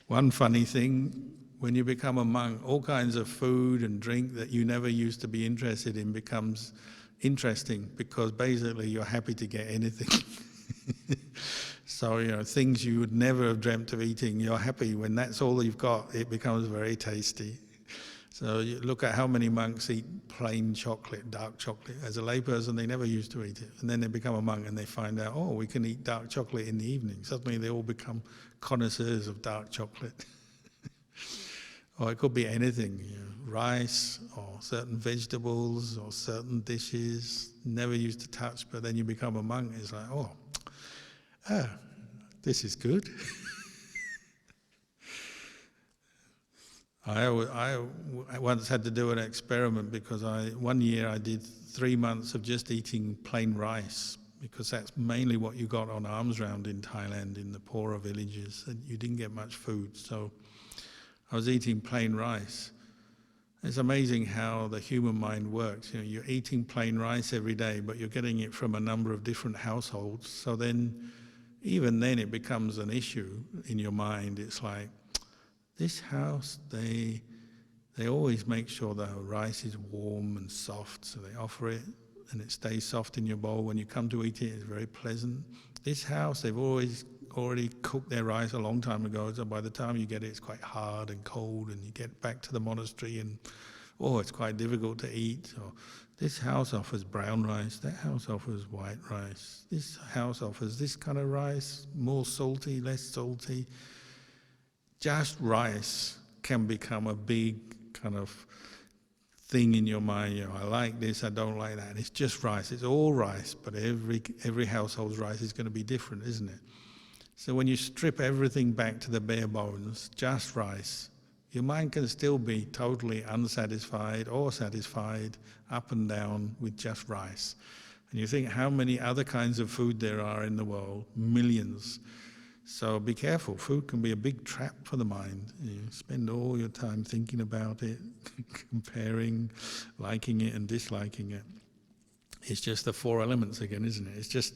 One funny thing, when you become a monk, all kinds of food and drink that you never used to be interested in becomes interesting, because basically you're happy to get anything. So, things you would never have dreamt of eating, you're happy when that's all you've got. It becomes very tasty. So you look at how many monks eat plain chocolate, dark chocolate. As a layperson, they never used to eat it. And then they become a monk and they find out, we can eat dark chocolate in the evening. Suddenly they all become connoisseurs of dark chocolate. Or it could be anything, rice or certain vegetables or certain dishes, never used to touch, but then you become a monk. It's like, this is good. I once had to do an experiment, because one year I did 3 months of just eating plain rice, because that's mainly what you got on alms round in Thailand, in the poorer villages, and you didn't get much food. So I was eating plain rice. It's amazing how the human mind works. You're eating plain rice every day, but you're getting it from a number of different households. So then, even then, it becomes an issue in your mind. It's like, this house, they always make sure the rice is warm and soft, so they offer it and it stays soft in your bowl. When you come to eat it, it's very pleasant. This house, they've already cooked their rice a long time ago, so by the time you get it, it's quite hard and cold, and you get back to the monastery and, it's quite difficult to eat. Or this house offers brown rice, that house offers white rice. This house offers this kind of rice, more salty, less salty. Just rice can become a big kind of thing in your mind, I like this, I don't like that. It's just rice, it's all rice, but every household's rice is going to be different, isn't it? So when you strip everything back to the bare bones, just rice, your mind can still be totally unsatisfied or satisfied, up and down with just rice. And you think how many other kinds of food there are in the world, millions. So be careful, food can be a big trap for the mind. You spend all your time thinking about it, comparing, liking it and disliking it. It's just the four elements again, isn't it? It's just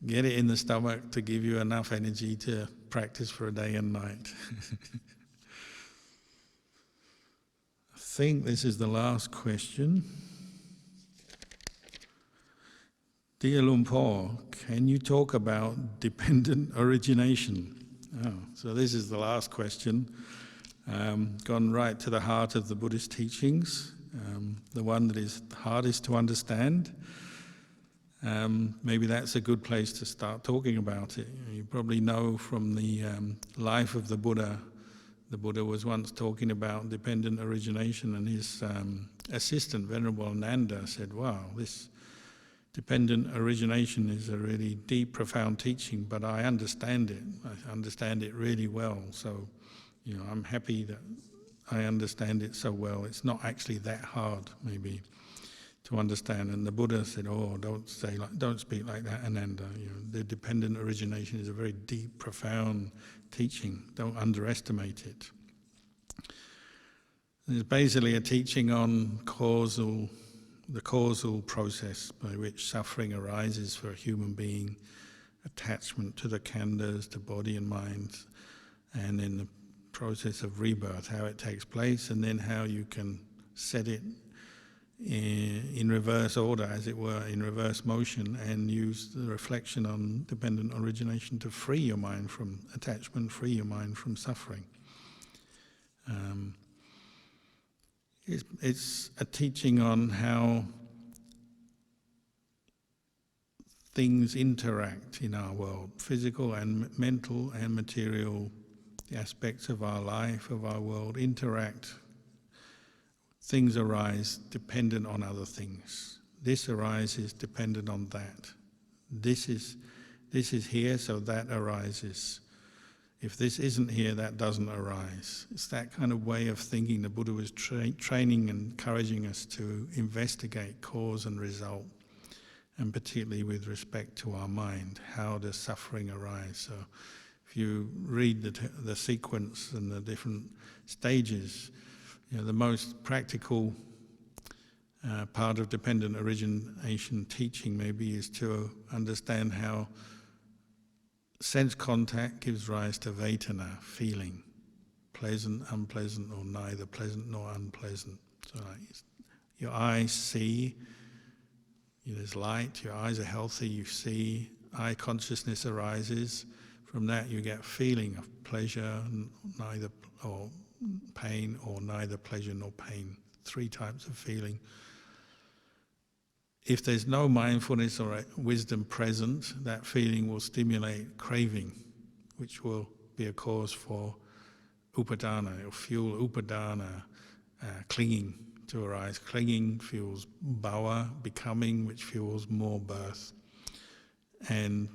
get it in the stomach to give you enough energy to practice for a day and night. I think this is the last question. Dear Lumpur, can you talk about dependent origination? Oh, so this is the last question. Gone right to the heart of the Buddhist teachings, the one that is hardest to understand. Maybe that's a good place to start talking about it. You probably know from the life of the Buddha was once talking about dependent origination, and his assistant, Venerable Ananda, said, wow, this dependent origination is a really deep, profound teaching, but I understand it. I understand it really well. So, I'm happy that I understand it so well. It's not actually that hard, maybe, to understand. And the Buddha said, "Oh, don't speak like that, Ananda. The dependent origination is a very deep, profound teaching. Don't underestimate it." It's basically a teaching on the causal process by which suffering arises for a human being, attachment to the khandhas, to body and mind, and then the process of rebirth, how it takes place, and then how you can set it in reverse order, as it were, in reverse motion, and use the reflection on dependent origination to free your mind from attachment, free your mind from suffering. It's a teaching on how things interact in our world, physical and mental and material, the aspects of our life, of our world interact. Things arise dependent on other things. This arises dependent on that. This is here, so that arises. If this isn't here, that doesn't arise. It's that kind of way of thinking the Buddha was training and encouraging us to investigate cause and result, and particularly with respect to our mind. How does suffering arise? So if you read the sequence and the different stages, the most practical part of dependent origination teaching maybe is to understand how sense contact gives rise to vedana, feeling, pleasant, unpleasant, or neither pleasant nor unpleasant. So your eyes see, there's light, your eyes are healthy, you see, eye consciousness arises. From that you get feeling of pleasure, neither, or pain, or neither pleasure nor pain. 3 types of feeling. If there's no mindfulness or wisdom present, that feeling will stimulate craving, which will be a cause for upadana. It will fuel upadana, clinging to arise. Clinging fuels bhava, becoming, which fuels more birth. And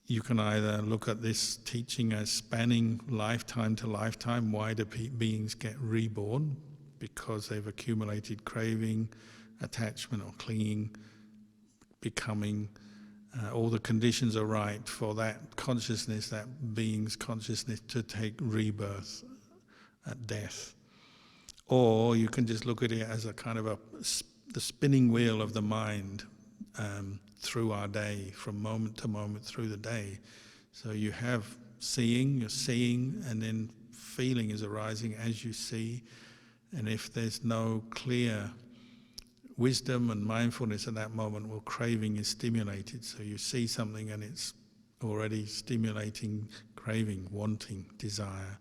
you can either look at this teaching as spanning lifetime to lifetime. Why do beings get reborn? Because they've accumulated craving, attachment or clinging, becoming. All the conditions are right for that consciousness, that being's consciousness, to take rebirth at death. Or you can just look at it as a kind of the spinning wheel of the mind through our day, from moment to moment through the day. So you have you're seeing, and then feeling is arising as you see. And if there's no clear wisdom and mindfulness at that moment, well, craving is stimulated. So you see something and it's already stimulating craving, wanting, desire.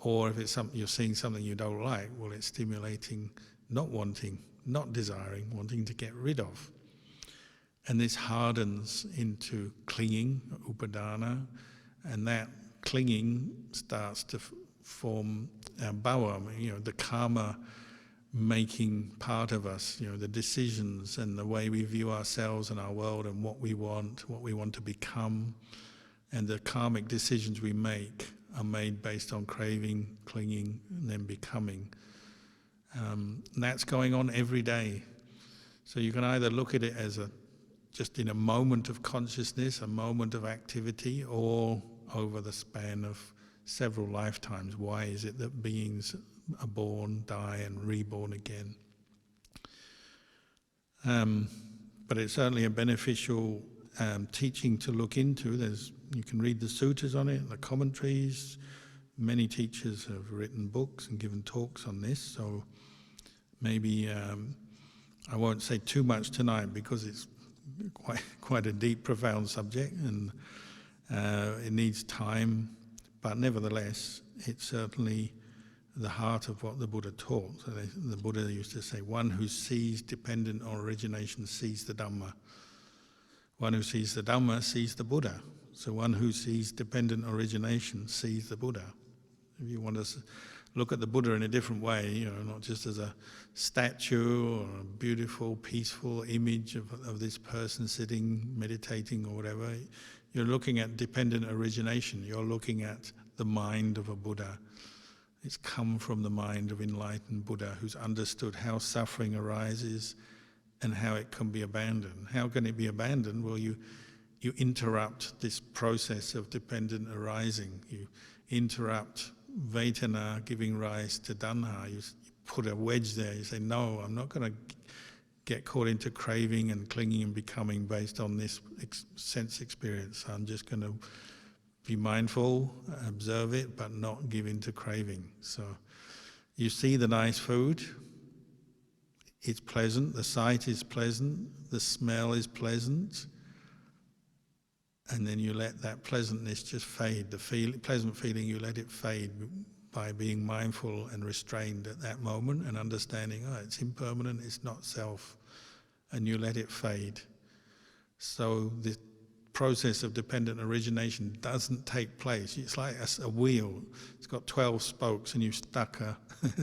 Or if it's you're seeing something you don't like, well, it's stimulating not wanting, not desiring, wanting to get rid of. And this hardens into clinging, upadana, and that clinging starts to form bhava, the karma making part of us, the decisions and the way we view ourselves and our world and what we want to become, and the karmic decisions we make are made based on craving, clinging, and then becoming. And that's going on every day. So you can either look at it as just in a moment of consciousness, a moment of activity, or over the span of several lifetimes. Why is it that beings are born, die, and reborn again? But it's certainly a beneficial teaching to look into. You can read the sutras on it, the commentaries. Many teachers have written books and given talks on this, so maybe I won't say too much tonight because it's quite a deep, profound subject, and it needs time, but nevertheless, it's certainly the heart of what the Buddha taught. So the Buddha used to say, one who sees dependent on origination sees the Dhamma. One who sees the Dhamma sees the Buddha. So one who sees dependent origination sees the Buddha. If you want to look at the Buddha in a different way, not just as a statue or a beautiful, peaceful image of this person sitting, meditating or whatever, you're looking at dependent origination. You're looking at the mind of a Buddha. It's come from the mind of enlightened Buddha who's understood how suffering arises and how it can be abandoned. How can it be abandoned? Well, you interrupt this process of dependent arising. You interrupt Vedana giving rise to Tanha. You put a wedge there. You say, no, I'm not going to get caught into craving and clinging and becoming based on this sense experience. I'm just going to be mindful, observe it, but not give in to craving. So you see the nice food, it's pleasant, the sight is pleasant, the smell is pleasant, and then you let that pleasantness just fade. The pleasant feeling, you let it fade by being mindful and restrained at that moment and understanding, it's impermanent, it's not self, and you let it fade. So the process of dependent origination doesn't take place. It's like a wheel. It's got 12 spokes and you've stuck a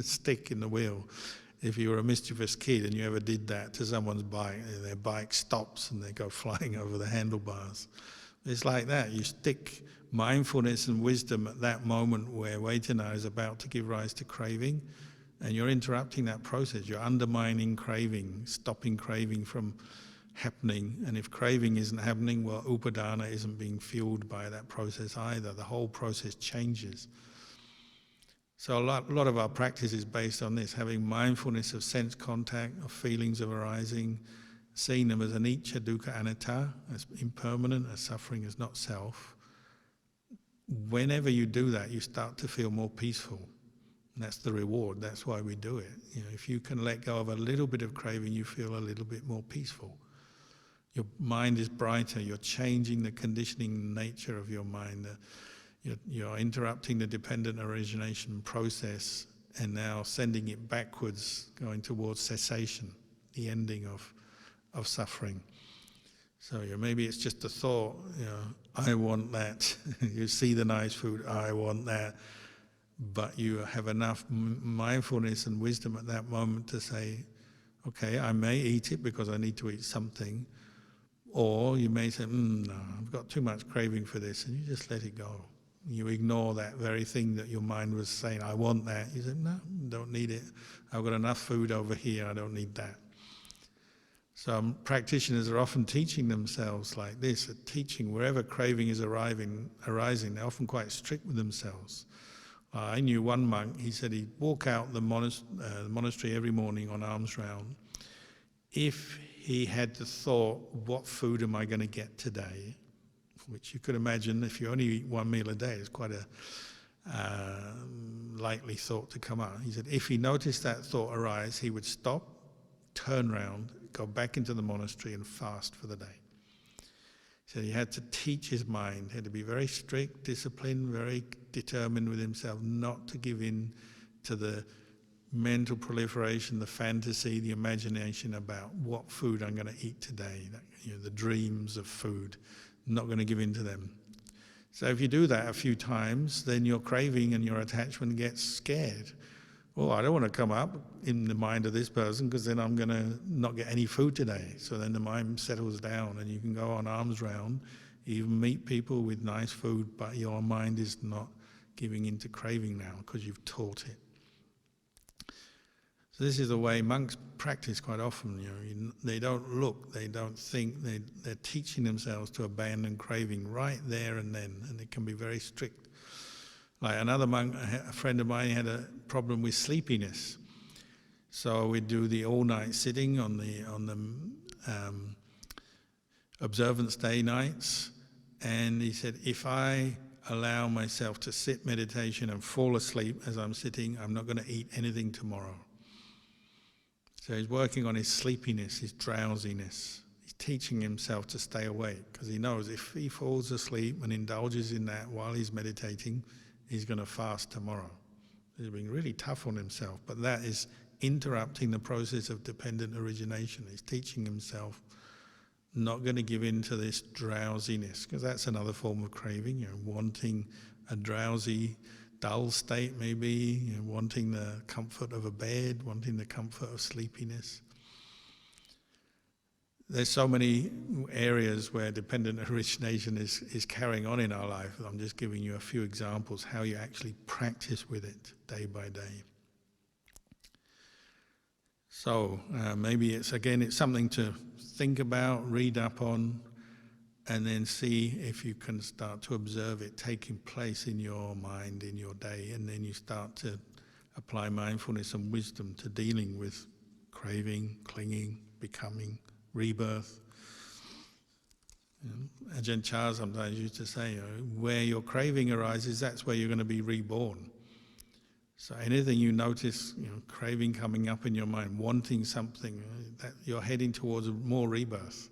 stick in the wheel. If you were a mischievous kid and you ever did that to someone's bike, their bike stops and they go flying over the handlebars. It's like that. You stick mindfulness and wisdom at that moment where Vedana is about to give rise to craving, and you're interrupting that process. You're undermining craving, stopping craving from happening. And if craving isn't happening, well, upadana isn't being fueled by that process either. The whole process changes. So a lot of our practice is based on this, having mindfulness of sense contact, of feelings of arising, seeing them as anicca, dukkha, anatta, as impermanent, as suffering, as not self. Whenever you do that, you start to feel more peaceful. And that's the reward. That's why we do it. If you can let go of a little bit of craving, you feel a little bit more peaceful. Your mind is brighter. You're changing the conditioning nature of your mind. You're interrupting the dependent origination process and now sending it backwards, going towards cessation, the ending of suffering. So maybe it's just a thought, I want that. You see the nice food, I want that. But you have enough mindfulness and wisdom at that moment to say, okay, I may eat it because I need to eat something. Or you may say, no, I've got too much craving for this, and you just let it go. You ignore that very thing that your mind was saying, I want that. You say, no, don't need it. I've got enough food over here, I don't need that. So practitioners are often teaching themselves like this, teaching wherever craving is arising, they're often quite strict with themselves. I knew one monk, he said he'd walk out the monastery every morning on alms round. If he had the thought, what food am I going to get today? Which you could imagine, if you only eat one meal a day, it's quite a likely thought to come out. He said if he noticed that thought arise, he would stop, turn round, go back into the monastery and fast for the day. He said he had to teach his mind, he had to be very strict, disciplined, very determined with himself not to give in to the mental proliferation, the fantasy, the imagination about what food I'm going to eat today, the dreams of food. Not going to give in to them. So if you do that a few times, then your craving and your attachment gets scared. Oh, I don't want to come up in the mind of this person because then I'm going to not get any food today. So then the mind settles down and you can go on arms round, even meet people with nice food, but your mind is not giving into craving now because you've taught it. So this is the way monks practice quite often. They don't look, they don't think, they're teaching themselves to abandon craving right there and then, and it can be very strict. Like another monk, a friend of mine, had a problem with sleepiness. So we'd do the all-night sitting on the observance day nights, and he said, if I allow myself to sit meditation and fall asleep as I'm sitting, I'm not going to eat anything tomorrow. So he's working on his sleepiness, his drowsiness. He's teaching himself to stay awake because he knows if he falls asleep and indulges in that while he's meditating, he's going to fast tomorrow. He's being really tough on himself, but that is interrupting the process of dependent origination. He's teaching himself not going to give in to this drowsiness, because that's another form of craving, wanting a drowsy, dull state maybe, wanting the comfort of a bed, wanting the comfort of sleepiness. There's so many areas where dependent origination is carrying on in our life. I'm just giving you a few examples how you actually practice with it day by day. So maybe it's something to think about, read up on, and then see if you can start to observe it taking place in your mind, in your day, and then you start to apply mindfulness and wisdom to dealing with craving, clinging, becoming, rebirth. Ajahn Chah sometimes used to say, where your craving arises, that's where you're going to be reborn. So anything you notice, craving coming up in your mind, wanting something, that you're heading towards more rebirth.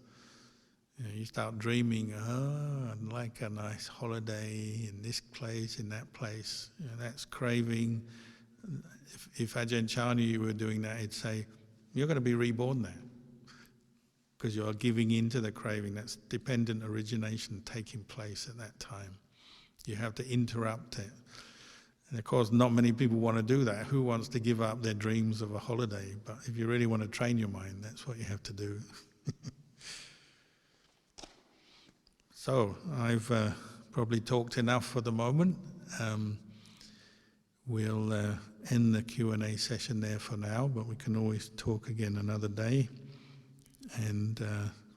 You start dreaming, I'd like a nice holiday in this place, in that place. That's craving. If Ajahn Chah knew you were doing that, he'd say, you're going to be reborn there. Because you're giving into the craving. That's dependent origination taking place at that time. You have to interrupt it. And of course, not many people want to do that. Who wants to give up their dreams of a holiday? But if you really want to train your mind, that's what you have to do. So, I've probably talked enough for the moment. We'll end the Q&A session there for now, but we can always talk again another day. And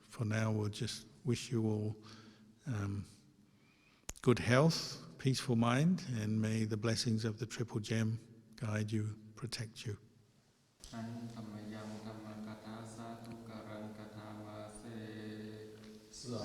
for now, we'll just wish you all good health, peaceful mind, and may the blessings of the Triple Gem guide you, protect you. Sa